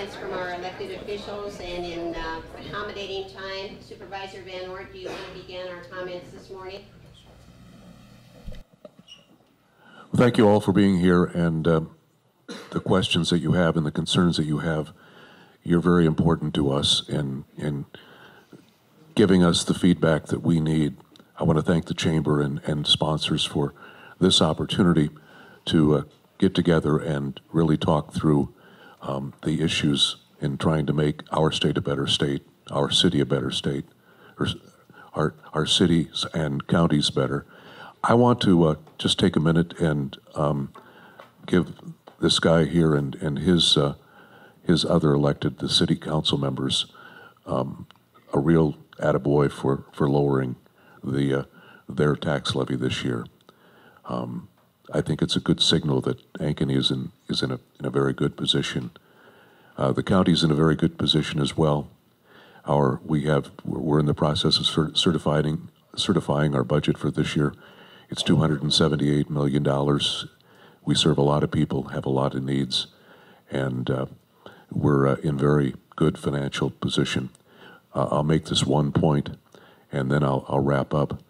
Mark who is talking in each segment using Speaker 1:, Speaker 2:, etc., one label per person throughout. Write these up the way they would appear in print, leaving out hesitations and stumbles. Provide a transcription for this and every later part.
Speaker 1: comments from our elected officials, and in accommodating time, Supervisor Van Oort, do you want to begin our comments this morning?
Speaker 2: Well, thank you all for being here, and the questions that you have and the concerns that you have, you're very important to us in giving us the feedback that we need. I want to thank the Chamber and sponsors for this opportunity to get together and really talk through the issues in trying to make our state a better state, our city a better state, or our cities and counties better. I want to just take a minute and give this guy here and his other elected, the city council members, a real attaboy for lowering their tax levy this year. I think it's a good signal that Ankeny is in a very good position. The county's in a very good position as well. We're in the process of certifying our budget for this year. It's $278 million. We serve a lot of people, have a lot of needs, and we're in very good financial position. I'll make this one point, and then I'll wrap up.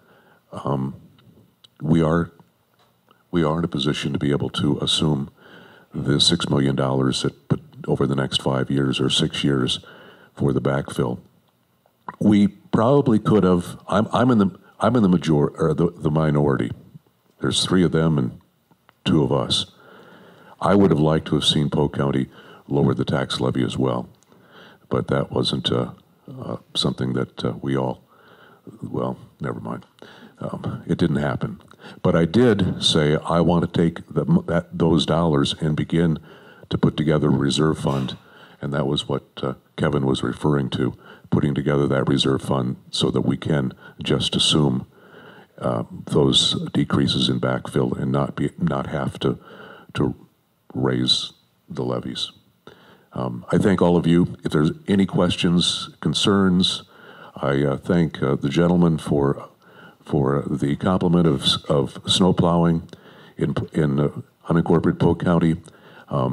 Speaker 2: We are in a position to be able to assume the $6 million that over the next 5 years or 6 years for the backfill. We probably could have. I'm in the majority or the minority. There's 3 of them and 2 of us. I would have liked to have seen Polk County lower the tax levy as well, but that wasn't something that we all. Well, never mind. It didn't happen. But I did say I want to take those dollars and begin to put together a reserve fund, and that was what Kevin was referring to, putting together that reserve fund so that we can just assume those decreases in backfill and not have to raise the levies. I thank all of you. If there's any questions, concerns, I thank the gentleman for the compliment of snow plowing in unincorporated Polk County,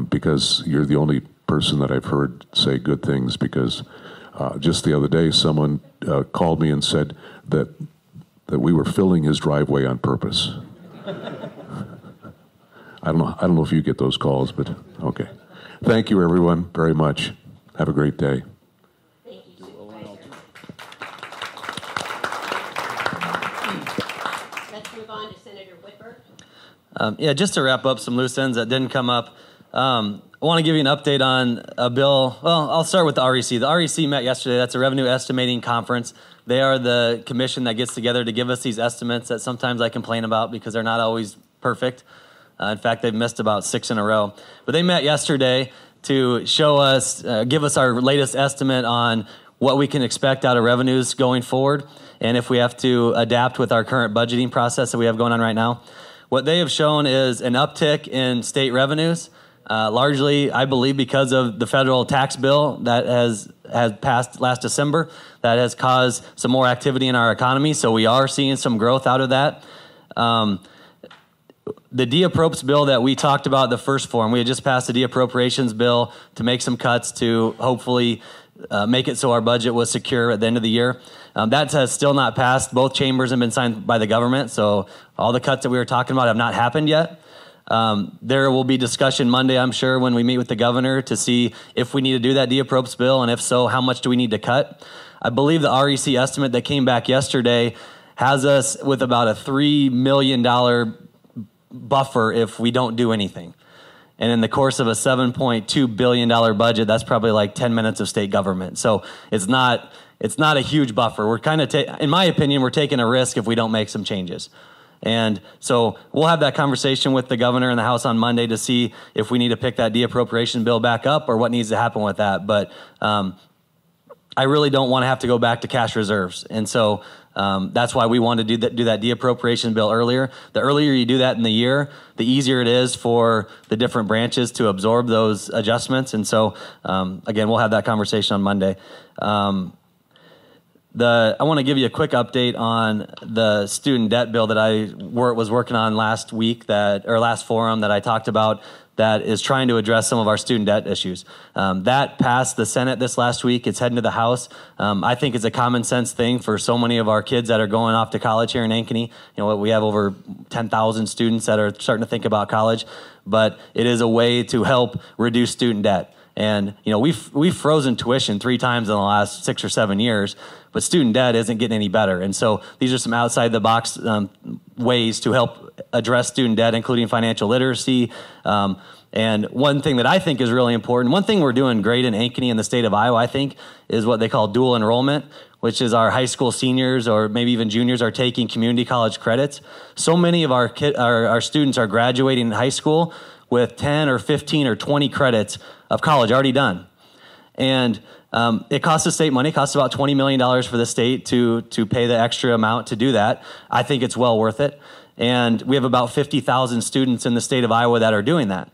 Speaker 2: because you're the only person that I've heard say good things, because just the other day someone called me and said that we were filling his driveway on purpose. I don't know if you get those calls, but okay. Thank you everyone very much. Have a great day.
Speaker 3: Yeah, just to wrap up some loose ends that didn't come up, I want to give you an update on a bill. Well, I'll start with the REC. The REC met yesterday. That's a revenue estimating conference. They are the commission that gets together to give us these estimates that sometimes I complain about because they're not always perfect. In fact, they've missed about 6 in a row. But they met yesterday to show us, give us our latest estimate on what we can expect out of revenues going forward, and if we have to adapt with our current budgeting process that we have going on right now. What they have shown is an uptick in state revenues, largely, I believe, because of the federal tax bill that has passed last December. That has caused some more activity in our economy, so we are seeing some growth out of that. The de-appropes bill that we talked about the first forum, we had just passed a de-appropriations bill to make some cuts to hopefully make it so our budget was secure at the end of the year. That has still not passed. Both chambers have been signed by the government, so all the cuts that we were talking about have not happened yet. There will be discussion Monday, I'm sure, when we meet with the governor to see if we need to do that de-appropes bill, and if so, how much do we need to cut. I believe the REC estimate that came back yesterday has us with about a $3 million buffer if we don't do anything. And in the course of a $7.2 billion budget, that's probably like 10 minutes of state government. So it's not a huge buffer. We're kind of, in my opinion, we're taking a risk if we don't make some changes. And so we'll have that conversation with the governor and the House on Monday to see if we need to pick that de-appropriation bill back up or what needs to happen with that. But I really don't want to have to go back to cash reserves. And so that's why we want to do that de-appropriation bill earlier. The earlier you do that in the year, the easier it is for the different branches to absorb those adjustments. And so, again, we'll have that conversation on Monday. I want to give you a quick update on the student debt bill that I was working on last week, last forum that I talked about, that is trying to address some of our student debt issues. That passed the Senate this last week. It's heading to the House. I think it's a common sense thing for so many of our kids that are going off to college here in Ankeny. We have over 10,000 students that are starting to think about college, but it is a way to help reduce student debt. And we've frozen tuition 3 times in the last 6 or 7 years, but student debt isn't getting any better. And so these are some outside the box ways to help address student debt, including financial literacy. And one thing that I think is really important, one thing we're doing great in Ankeny in the state of Iowa, I think, is what they call dual enrollment, which is our high school seniors or maybe even juniors are taking community college credits. So many of our students are graduating in high school with 10 or 15 or 20 credits of college already done. And it costs the state money. It costs about $20 million for the state to pay the extra amount to do that. I think it's well worth it. And we have about 50,000 students in the state of Iowa that are doing that.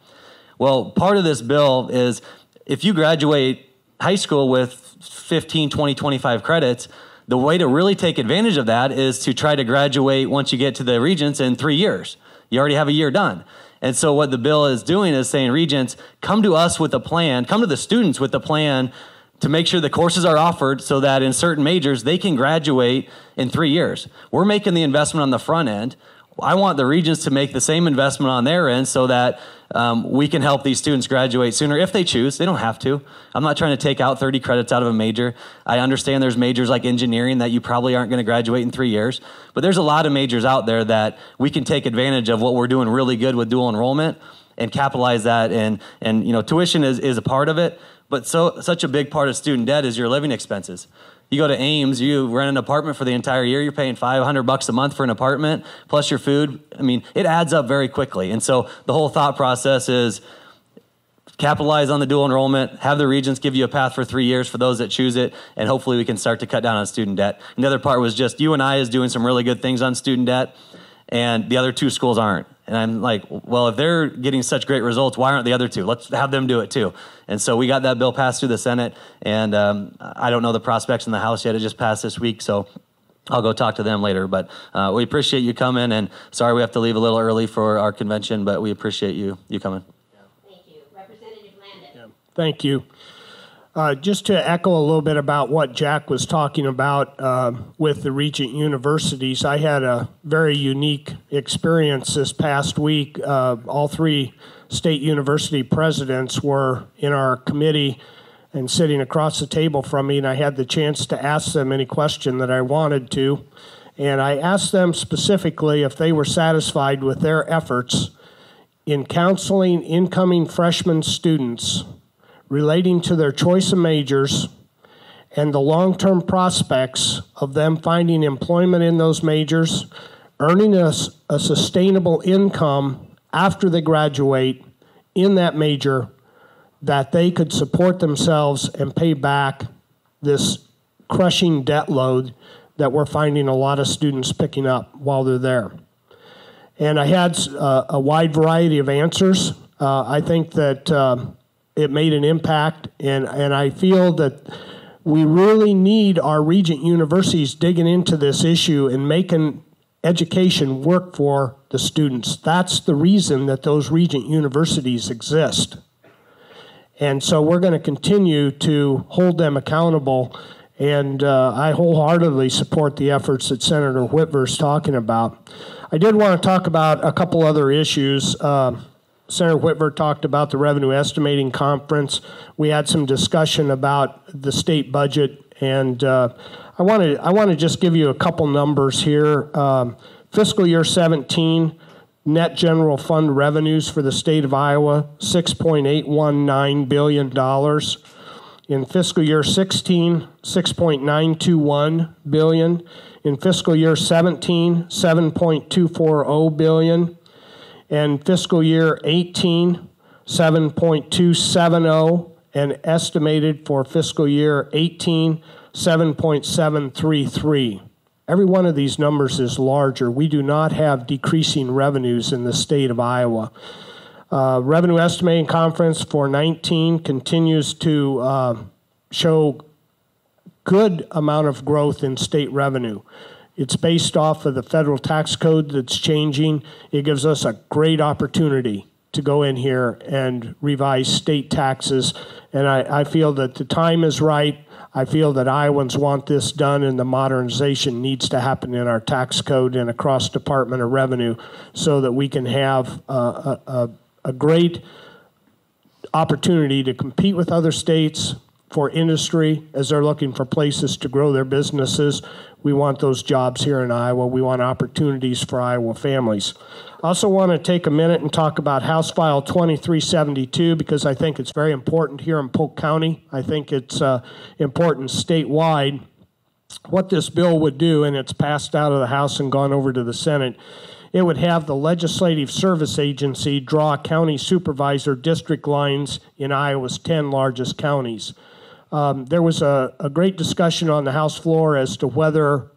Speaker 3: Well, part of this bill is if you graduate high school with 15, 20, 25 credits, the way to really take advantage of that is to try to graduate once you get to the Regents in 3 years. You already have a year done. And so what the bill is doing is saying, Regents, come to us with a plan, come to the students with a plan to make sure the courses are offered so that in certain majors, they can graduate in 3 years. We're making the investment on the front end. I want the Regents to make the same investment on their end so that we can help these students graduate sooner if they choose. They don't have to. I'm not trying to take out 30 credits out of a major. I understand there's majors like engineering that you probably aren't going to graduate in 3 years, but there's a lot of majors out there that we can take advantage of what we're doing really good with dual enrollment and capitalize that. And tuition is a part of it, but such a big part of student debt is your living expenses. You go to Ames, you rent an apartment for the entire year, you're paying $500 a month for an apartment, plus your food. I mean, it adds up very quickly. And so the whole thought process is capitalize on the dual enrollment, have the Regents give you a path for 3 years for those that choose it, and hopefully we can start to cut down on student debt. And the other part was just UNI is doing some really good things on student debt, and the other 2 schools aren't. And I'm like, well, if they're getting such great results, why aren't the other 2? Let's have them do it too. And so we got that bill passed through the Senate, and I don't know the prospects in the House yet. It just passed this week, so I'll go talk to them later. But we appreciate you coming, and sorry we have to leave a little early for our convention, but we appreciate you coming.
Speaker 1: Thank you. Representative Landon.
Speaker 4: Yeah. Thank you. Just to echo a little bit about what Jack was talking about with the Regent universities, I had a very unique experience this past week. All 3 state university presidents were in our committee and sitting across the table from me, and I had the chance to ask them any question that I wanted to. And I asked them specifically if they were satisfied with their efforts in counseling incoming freshman students relating to their choice of majors and the long-term prospects of them finding employment in those majors, earning a sustainable income after they graduate in that major, that they could support themselves and pay back this crushing debt load that we're finding a lot of students picking up while they're there. And I had a wide variety of answers. I think that it made an impact, and I feel that we really need our Regent universities digging into this issue and making education work for the students. That's the reason that those Regent universities exist. And so we're going to continue to hold them accountable, and I wholeheartedly support the efforts that Senator Whitver is talking about. I did want to talk about a couple other issues. Senator Whitver talked about the Revenue Estimating Conference. We had some discussion about the state budget, and I want to just give you a couple numbers here. Fiscal year 17, net general fund revenues for the state of Iowa, $6.819 billion. In fiscal year 16, $6.921 billion. In fiscal year 17, $7.240 billion. And fiscal year 18, 7.270, and estimated for fiscal year 18, 7.733. Every one of these numbers is larger. We do not have decreasing revenues in the state of Iowa. Revenue Estimating Conference for 19 continues to show good amount of growth in state revenue. It's based off of the federal tax code that's changing. It gives us a great opportunity to go in here and revise state taxes. And I feel that the time is right. I feel that Iowans want this done, and the modernization needs to happen in our tax code and across Department of Revenue so that we can have a great opportunity to compete with other states for industry as they're looking for places to grow their businesses. We want those jobs here in Iowa. We want opportunities for Iowa families. I also want to take a minute and talk about House File 2372 because I think it's very important here in Polk County. I think it's important statewide. What this bill would do, and it's passed out of the House and gone over to the Senate, it would have the Legislative Service Agency draw county supervisor district lines in Iowa's 10 largest counties. There was a great discussion on the House floor as to whether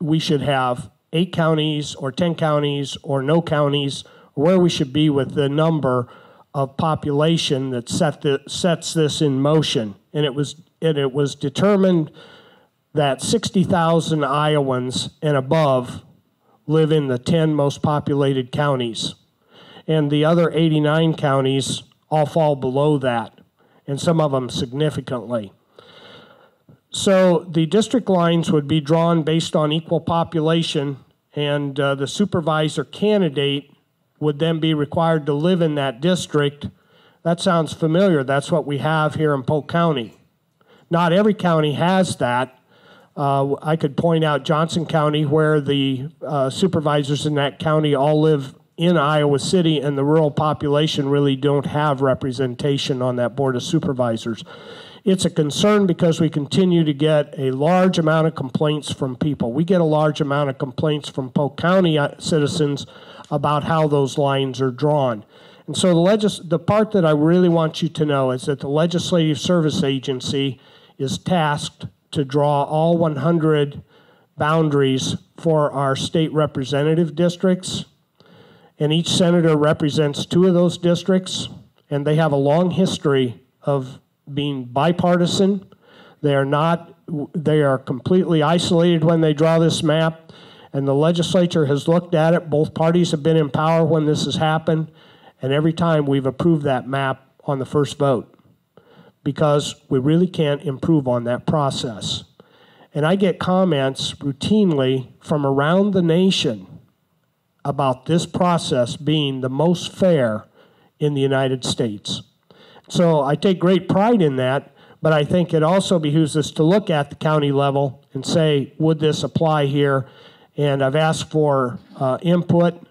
Speaker 4: we should have 8 counties or 10 counties or no counties, or where we should be with the number of population that sets this in motion. And it was determined that 60,000 Iowans and above live in the 10 most populated counties. And the other 89 counties all fall below that, and some of them significantly. So the district lines would be drawn based on equal population, and the supervisor candidate would then be required to live in that district. That sounds familiar. That's what we have here in Polk County. Not every county has that. I could point out Johnson County, where the supervisors in that county all live in Iowa City, and the rural population really don't have representation on that Board of Supervisors. It's a concern because we continue to get a large amount of complaints from people. We get a large amount of complaints from Polk County citizens about how those lines are drawn. And so the part that I really want you to know is that the Legislative Service Agency is tasked to draw all 100 boundaries for our state representative districts. And each senator represents 2 of those districts, and they have a long history of being bipartisan. They are completely isolated when they draw this map, and the legislature has looked at it. Both parties have been in power when this has happened, and every time we've approved that map on the first vote because we really can't improve on that process. And I get comments routinely from around the nation about this process being the most fair in the United States. So I take great pride in that, but I think it also behooves us to look at the county level and say, would this apply here? And I've asked for input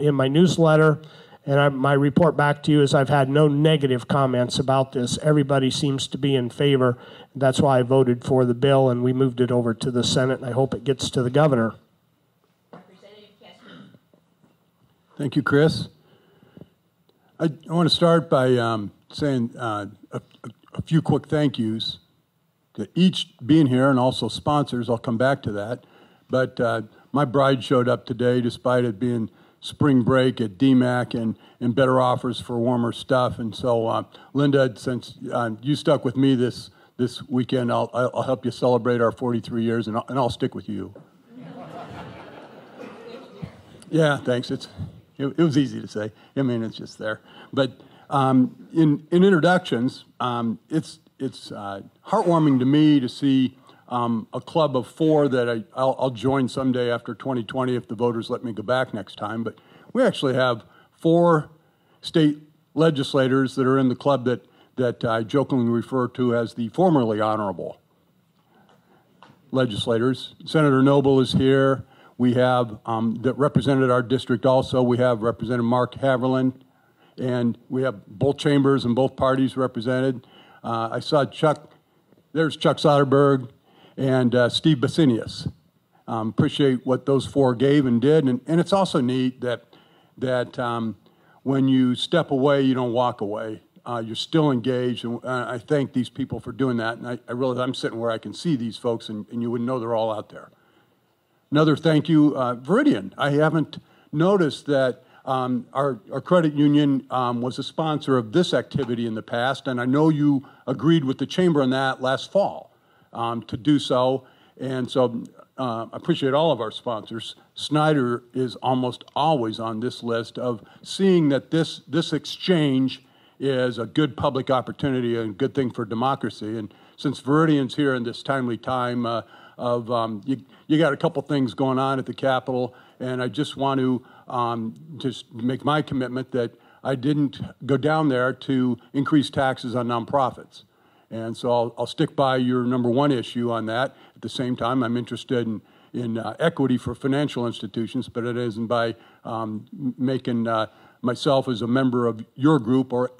Speaker 4: in my newsletter, and my report back to you is I've had no negative comments about this. Everybody seems to be in favor. That's why I voted for the bill, and we moved it over to the Senate, and I hope it gets to the governor.
Speaker 1: Representative Koester.
Speaker 5: Thank you, Chris. I want to start by saying a few quick thank yous to each being here and also sponsors. I'll come back to that. But my bride showed up today despite it being spring break at DMAC and better offers for warmer stuff. And so, Linda, since you stuck with me this weekend, I'll help you celebrate our 43 years, and I'll stick with you. Yeah, thanks. It was easy to say. I mean, it's just there. But in introductions, it's heartwarming to me to see a club of 4 that I'll join someday after 2020 if the voters let me go back next time. But we actually have 4 state legislators that are in the club that I jokingly refer to as the formerly honorable legislators. Senator Noble is here. We have, that represented our district also, we have Representative Mark Haverland, and we have both chambers and both parties represented. I saw there's Chuck Soderberg and Steve Basinius. Appreciate what those 4 gave and did, and it's also neat that when you step away, you don't walk away. You're still engaged, and I thank these people for doing that, and I realize I'm sitting where I can see these folks, and you wouldn't know they're all out there. Another thank you, Veridian. I haven't noticed that our credit union was a sponsor of this activity in the past, and I know you agreed with the chamber on that last fall. to do so. And so I appreciate all of our sponsors. Snyder is almost always on this list of seeing that this exchange is a good public opportunity and a good thing for democracy. And since Viridian's here in this timely time you got a couple things going on at the Capitol, and I just want to just make my commitment that I didn't go down there to increase taxes on nonprofits. And so I'll stick by your number one issue on that. At the same time, I'm interested in equity for financial institutions, but it isn't by making myself as a member of your group, or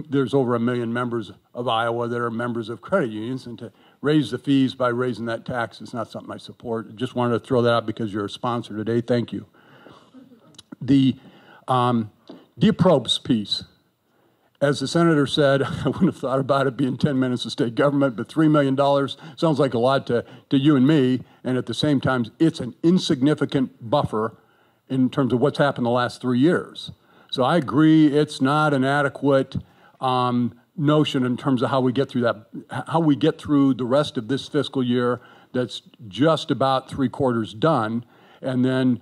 Speaker 5: there's over 1 million members of Iowa that are members of credit unions, and to raise the fees by raising that tax is not something I support. I just wanted to throw that out because you're a sponsor today. Thank you. The deprobes piece. As the senator said, I wouldn't have thought about it being 10 minutes of state government, but $3 million sounds like a lot to you and me, and at the same time, it's an insignificant buffer in terms of what's happened the last 3 years. So I agree it's not an adequate notion in terms of how we get through that, how we get through the rest of this fiscal year that's just about 3/4 done, and then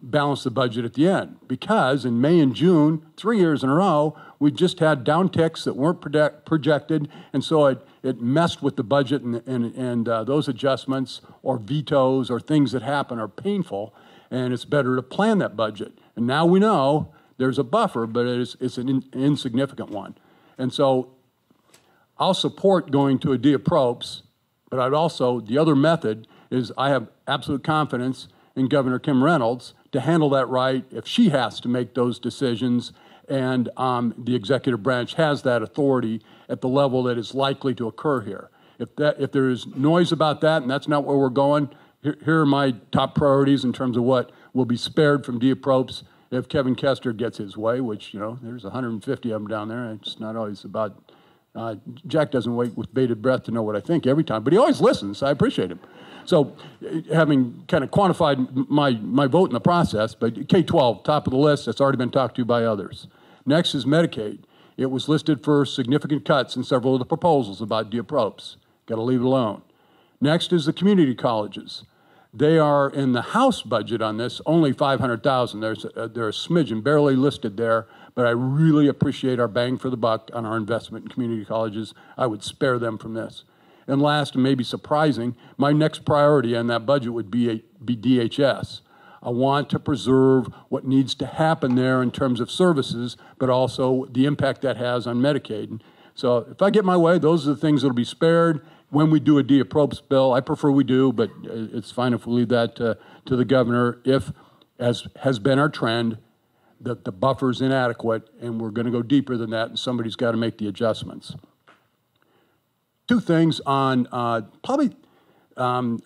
Speaker 5: balance the budget at the end. Because in May and June, 3 years in a row, we just had downticks that weren't projected, and so it messed with the budget, and those adjustments or vetoes or things that happen are painful, and it's better to plan that budget. And now we know there's a buffer, but it's an insignificant one. And so I'll support going to a deapprobes, but I'd also, the other method is I have absolute confidence in Governor Kim Reynolds to handle that right if she has to make those decisions, and the executive branch has that authority at the level that is likely to occur here. If there is noise about that and that's not where we're going, here are my top priorities in terms of what will be spared from deapprobes if Kevin Koester gets his way, which, you know, there's 150 of them down there. It's not always about, Jack doesn't wait with bated breath to know what I think every time, but he always listens. I appreciate him. So having kind of quantified my vote in the process, but K-12, top of the list, that's already been talked to by others. Next is Medicaid. It was listed for significant cuts in several of the proposals about deapprobes. Got to leave it alone. Next is the community colleges. They are in the House budget on this, only $500,000. They're a smidgen, barely listed there, but I really appreciate our bang for the buck on our investment in community colleges. I would spare them from this. And last, and maybe surprising, my next priority on that budget would be DHS. I want to preserve what needs to happen there in terms of services, but also the impact that has on Medicaid. And so if I get my way, those are the things that will be spared when we do a deapprobes bill. I prefer we do, but it's fine if we leave that to the governor if, as has been our trend, that the buffer's inadequate and we're going to go deeper than that and somebody's got to make the adjustments. Two things on I'm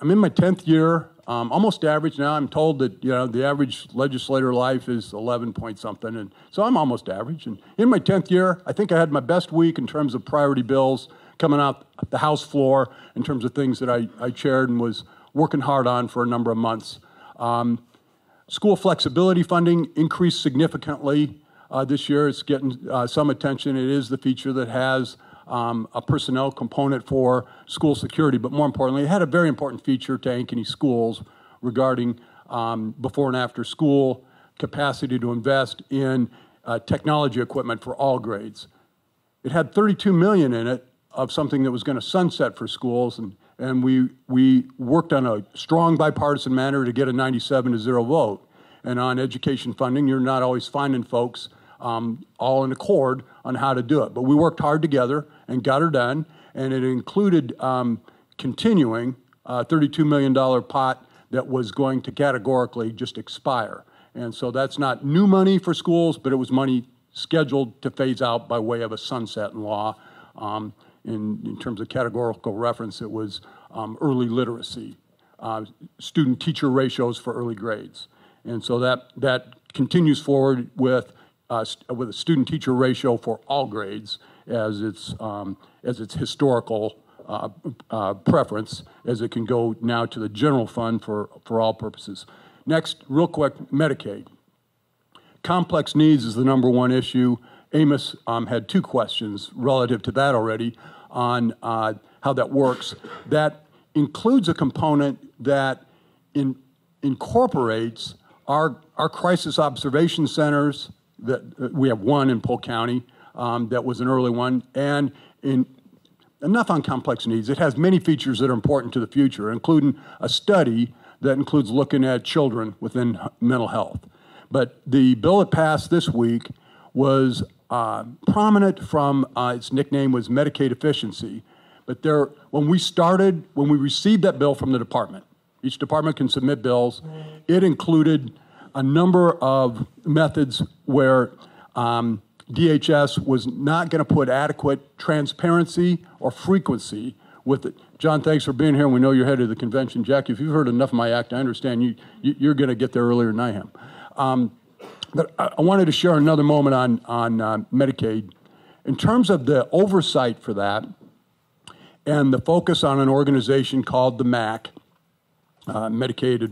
Speaker 5: in my 10th year, almost average now. I'm told that, you know, the average legislator life is 11 point something, and so I'm almost average. And in my 10th year, I think I had my best week in terms of priority bills coming out the House floor in terms of things that I chaired and was working hard on for a number of months. School flexibility funding increased significantly this year. It's getting some attention. It is the feature that has a personnel component for school security, but more importantly, it had a very important feature to Ankeny schools regarding before and after school capacity to invest in technology equipment for all grades. It had $32 million in it of something that was going to sunset for schools, and we worked on a strong bipartisan manner to get a 97-0 vote. And on education funding, you're not always finding folks all in accord on how to do it. But we worked hard together and got her done, and it included continuing a $32 million pot that was going to categorically just expire. And so that's not new money for schools, but it was money scheduled to phase out by way of a sunset in law. In terms of categorical reference, it was early literacy, student-teacher ratios for early grades. And so that continues forward with a student-teacher ratio for all grades as its historical preference, as it can go now to the general fund for all purposes. Next, real quick, Medicaid. Complex needs is the #1 issue. Amos had 2 questions relative to that already. on how that works. That includes a component that incorporates our crisis observation centers. That we have one in Polk County that was an early one, and enough on complex needs. It has many features that are important to the future, including a study that includes looking at children within mental health. But the bill that passed this week was prominent from, its nickname was Medicaid efficiency. But when we received that bill from the department, each department can submit bills, it included a number of methods where DHS was not going to put adequate transparency or frequency with it. John, thanks for being here. We know you're head of the convention. Jack, if you've heard enough of my act, I understand you're going to get there earlier than I am. But I wanted to share another moment on Medicaid. In terms of the oversight for that and the focus on an organization called the MAC, Medicaid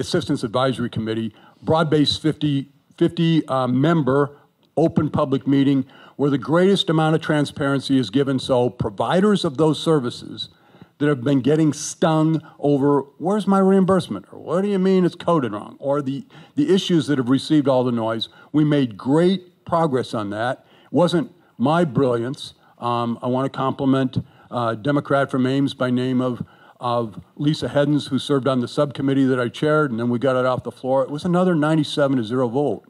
Speaker 5: Assistance Advisory Committee, broad-based 50-member open public meeting where the greatest amount of transparency is given, so providers of those services that have been getting stung over, where's my reimbursement? Or what do you mean it's coded wrong? Or the issues that have received all the noise. We made great progress on that. It wasn't my brilliance. I want to compliment a Democrat from Ames by name of Lisa Heddens, who served on the subcommittee that I chaired, and then we got it off the floor. It was another 97-0 vote.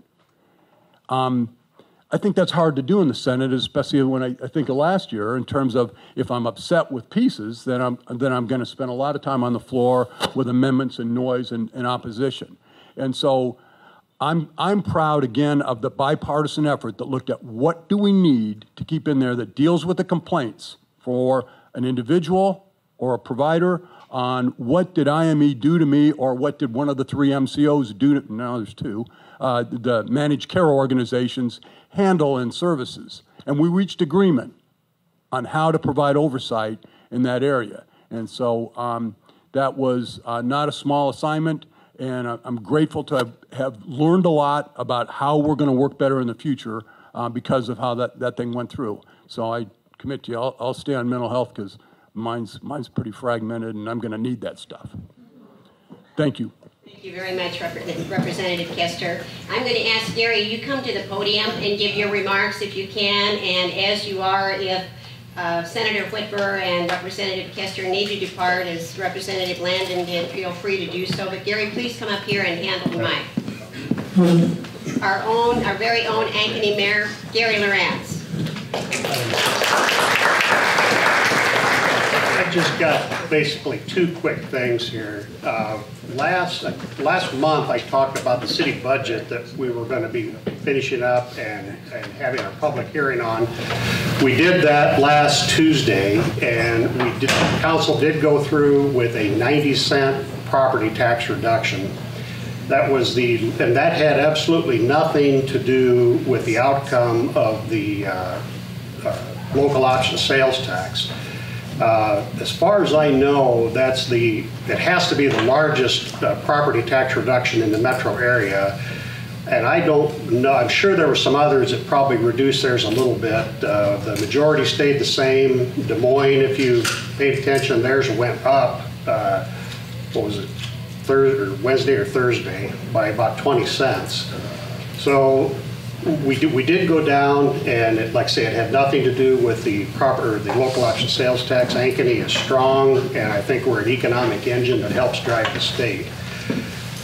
Speaker 5: I think that's hard to do in the Senate, especially when I think of last year, in terms of if I'm upset with pieces, then I'm going to spend a lot of time on the floor with amendments and noise and opposition. And so I'm proud, again, of the bipartisan effort that looked at what do we need to keep in there that deals with the complaints for an individual or a provider on what did IME do to me, or what did one of the 3 MCOs do to, now there's 2, the managed care organizations handle in services. And we reached agreement on how to provide oversight in that area. And so that was not a small assignment, and I'm grateful to have learned a lot about how we're going to work better in the future because of how that thing went through. So I commit to you, I'll stay on mental health because mine's pretty fragmented, and I'm going to need that stuff. Thank you.
Speaker 1: Thank you very much, Representative Koester. I'm going to ask Gary, you come to the podium and give your remarks if you can, and as you are, if Senator Whitver and Representative Koester need to depart, as Representative Landon did, feel free to do so. But Gary, please come up here and handle the mic. Our very own Ankeny Mayor, Gary Lorenz.
Speaker 6: I just got basically 2 quick things here. Last month I talked about the city budget that we were going to be finishing up and having our public hearing on. We did that last Tuesday, and council did go through with a 90-cent property tax reduction. That was and that had absolutely nothing to do with the outcome of the local option sales tax. As far as I know, it has to be the largest property tax reduction in the metro area. And I don't know, I'm sure there were some others that probably reduced theirs a little bit. The majority stayed the same. Des Moines, if you paid attention, theirs went up, what was it, Wednesday or Thursday, by about 20 cents. So we did go down, and like I say, it had nothing to do with the local option sales tax. Ankeny is strong, and I think we're an economic engine that helps drive the state.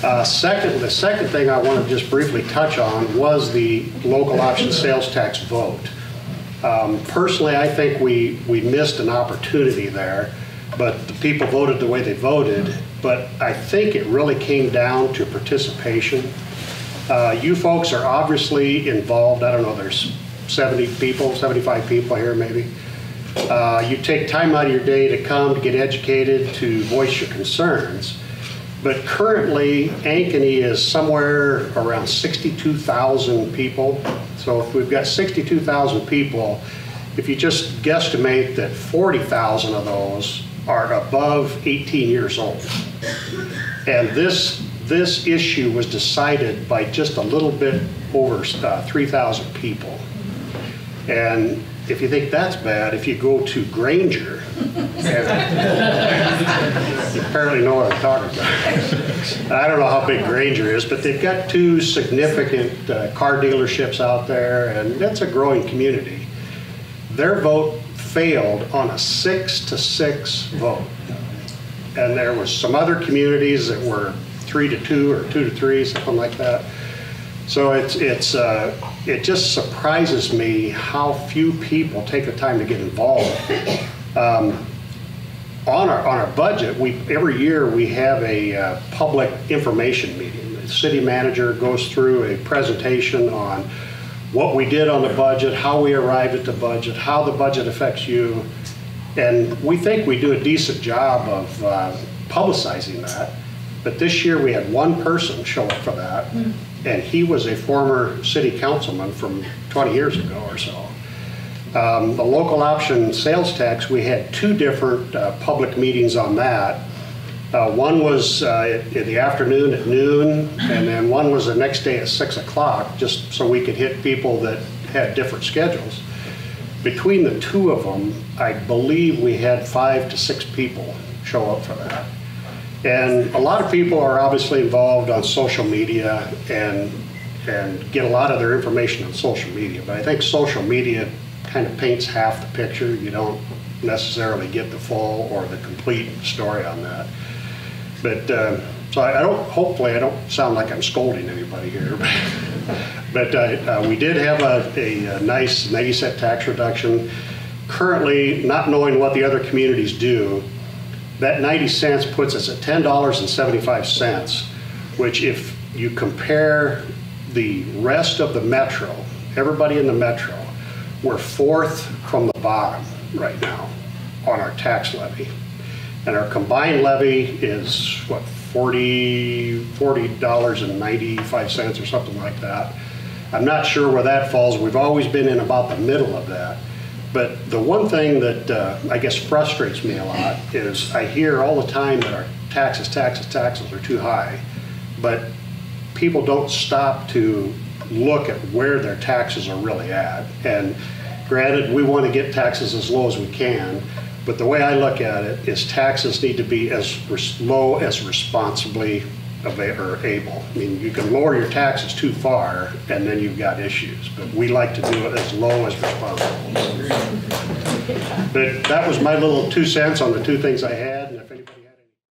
Speaker 6: The second thing I want to just briefly touch on was the local option sales tax vote. Personally, I think we missed an opportunity there, but the people voted the way they voted. But I think it really came down to participation. You folks are obviously involved. I don't know, there's 70 people, 75 people here maybe. You take time out of your day to come to get educated, to voice your concerns. But currently, Ankeny is somewhere around 62,000 people. So if we've got 62,000 people, if you just guesstimate that 40,000 of those are above 18 years old. And this issue was decided by just a little bit over 3,000 people. And if you think that's bad, if you go to Granger, you apparently know what I'm talking about. I don't know how big Granger is, but they've got 2 significant car dealerships out there, and that's a growing community. Their vote failed on a 6-6 vote. And there was some other communities that were 3-2 or 2-3, something like that. So it just surprises me how few people take the time to get involved. On our budget, every year we have a public information meeting. The city manager goes through a presentation on what we did on the budget, how we arrived at the budget, how the budget affects you, and we think we do a decent job of publicizing that. But this year we had 1 person show up for that, and he was a former city councilman from 20 years ago or so. The local option sales tax, we had 2 different public meetings on that. One was in the afternoon at noon, and then one was the next day at 6 o'clock, just so we could hit people that had different schedules. Between the 2 of them, I believe we had 5 to 6 people show up for that. And a lot of people are obviously involved on social media and get a lot of their information on social media. But I think social media kind of paints half the picture. You don't necessarily get the full or the complete story on that. But so hopefully I don't sound like I'm scolding anybody here. But we did have a nice 90-cent tax reduction. Currently, not knowing what the other communities do, that 90 cents puts us at $10.75, which if you compare the rest of the metro, everybody in the metro, we're 4th from the bottom right now on our tax levy. And our combined levy is, what, $40.95 or something like that. I'm not sure where that falls. We've always been in about the middle of that. But the one thing that I guess frustrates me a lot is I hear all the time that our taxes are too high, but people don't stop to look at where their taxes are really at. And granted, we want to get taxes as low as we can, but the way I look at it is taxes need to be as low as responsibly able. I mean, you can lower your taxes too far and then you've got issues, but we like to do it as low as responsible. But that was my little 2 cents on the 2 things I had.